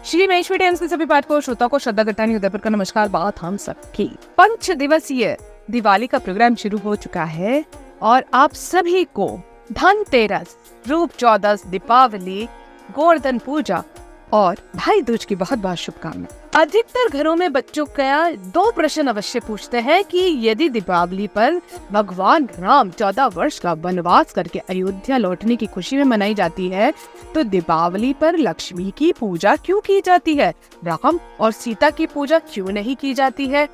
Shri Maheshwari times के सभी पाठकों श्रोता को श्रद्धा गट्टानी उदयपुर का नमस्कार। बात हम सबकी 5 दिवसीय दिवाली का प्रोग्राम शुरू हो चुका है और आप सभी को धनतेरस, रूप चौदस, दीपावली, गोवर्धन पूजा और भाई दूज की बहुत बहुत शुभकामनाएं। अधिकतर घरों में बच्चों का 2 प्रश्न अवश्य पूछते हैं कि यदि दीपावली पर भगवान राम 14 वर्ष का वनवास करके अयोध्या लौटने की खुशी में मनाई जाती है, तो दीपावली पर लक्ष्मी की पूजा क्यों की जाती है? राम और सीता की पूजा क्यों नहीं की जाती है?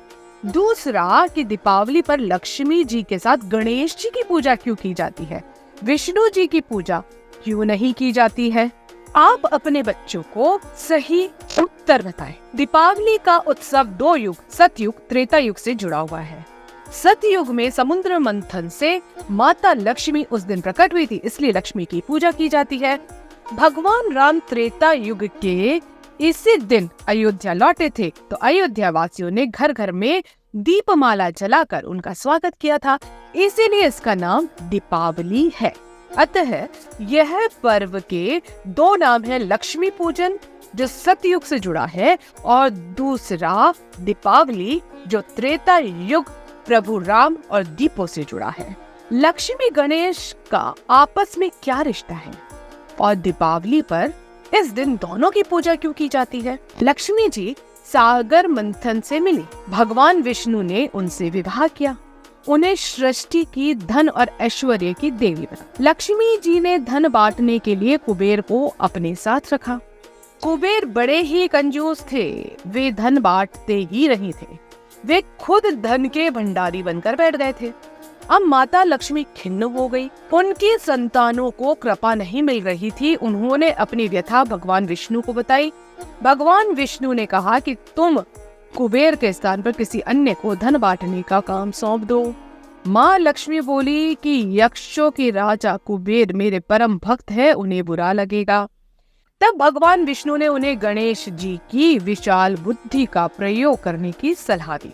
दूसरा कि दीपावली पर लक्ष्मी जी के साथ गणेश जी की पूजा क्यों की जाती है? विष्णु जी की पूजा क्यों नहीं की जाती है? आप अपने बच्चों को सही उत्तर बताएं। दीपावली का उत्सव 2 युग, सतयुग, त्रेता युग से जुड़ा हुआ है। सतयुग में समुद्र मंथन से माता लक्ष्मी उस दिन प्रकट हुई थी, इसलिए लक्ष्मी की पूजा की जाती है। भगवान राम त्रेता युग के इसी दिन अयोध्या लौटे थे, तो अयोध्या वासियों ने घर घर में दीपमाला जलाकर उनका स्वागत किया था, इसीलिए इसका नाम दीपावली है। अतः यह पर्व के 2 नाम है, लक्ष्मी पूजन जो सतयुग से जुड़ा है और दूसरा दीपावली जो त्रेता युग प्रभु राम और दीपों से जुड़ा है। लक्ष्मी गणेश का आपस में क्या रिश्ता है और दीपावली पर इस दिन दोनों की पूजा क्यों की जाती है? लक्ष्मी जी सागर मंथन से मिली, भगवान विष्णु ने उनसे विवाह किया, उन्हें सृष्टि की, धन और ऐश्वर्य की देवी बना। लक्ष्मी जी ने धन बांटने के लिए कुबेर को अपने साथ रखा। कुबेर बड़े ही कंजूस थे, वे धन बांटते ही नहीं थे, वे खुद धन के भंडारी बनकर बैठ गए थे। अब माता लक्ष्मी खिन्न हो गई, उनकी संतानों को कृपा नहीं मिल रही थी। उन्होंने अपनी व्यथा भगवान विष्णु को बताई। भगवान विष्णु ने कहा कि तुम कुबेर के स्थान पर किसी अन्य को धन बांटने का काम सौंप दो। माँ लक्ष्मी बोली कि यक्षों के राजा कुबेर मेरे परम भक्त है, उन्हें बुरा लगेगा। तब भगवान विष्णु ने उन्हें गणेश जी की विशाल बुद्धि का प्रयोग करने की सलाह दी।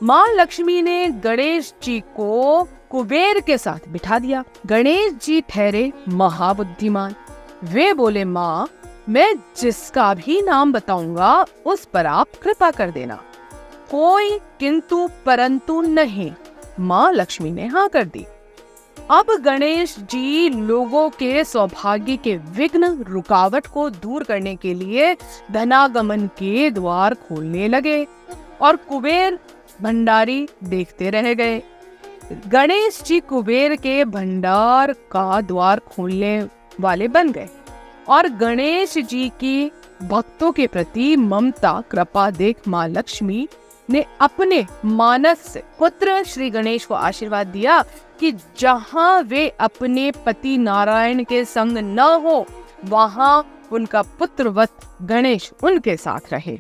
माँ लक्ष्मी ने गणेश जी को कुबेर के साथ बिठा दिया। गणेश जी ठहरे महाबुद्धिमान। वे बोले, माँ मैं जिसका भी नाम बताऊंगा उस पर आप कृपा कर देना, कोई किंतु परंतु नहीं। माँ लक्ष्मी ने हाँ कर दी। अब गणेश जी लोगों के सौभाग्य के विघ्न, रुकावट को दूर करने के लिए धनागमन के द्वार खोलने लगे और कुबेर भंडारी देखते रह गए। गणेश जी कुबेर के भंडार का द्वार खोलने वाले बन गए और गणेश जी की भक्तों के प्रति ममता, कृपा देख माँ लक्ष्मी ने अपने मानस से पुत्र श्री गणेश को आशीर्वाद दिया कि जहाँ वे अपने पति नारायण के संग न हो, वहाँ उनका पुत्रवत गणेश उनके साथ रहे।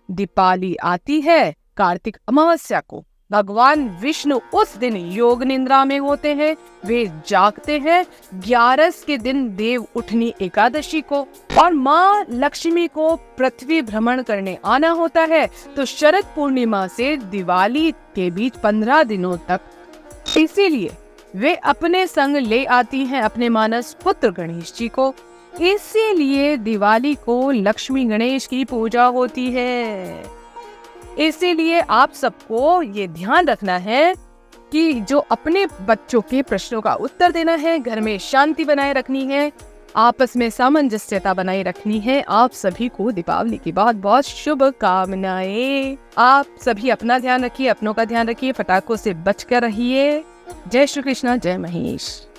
दीपावली आती है कार्तिक अमावस्या को। भगवान विष्णु उस दिन योग निद्रा में होते हैं, वे जागते हैं 11 के दिन देव उठनी एकादशी को, और माँ लक्ष्मी को पृथ्वी भ्रमण करने आना होता है। तो शरद पूर्णिमा से दिवाली के बीच 15 दिनों तक, इसीलिए वे अपने संग ले आती हैं अपने मानस पुत्र गणेश जी को। इसीलिए दिवाली को लक्ष्मी गणेश की पूजा होती है। इसीलिए आप सबको ये ध्यान रखना है कि जो अपने बच्चों के प्रश्नों का उत्तर देना है, घर में शांति बनाए रखनी है, आपस में सामंजस्यता बनाए रखनी है। आप सभी को दीपावली की बहुत बहुत शुभकामनाएं। आप सभी अपना ध्यान रखिए, अपनों का ध्यान रखिए, पटाखों से बचकर रहिए। जय श्री कृष्णा, जय महेश।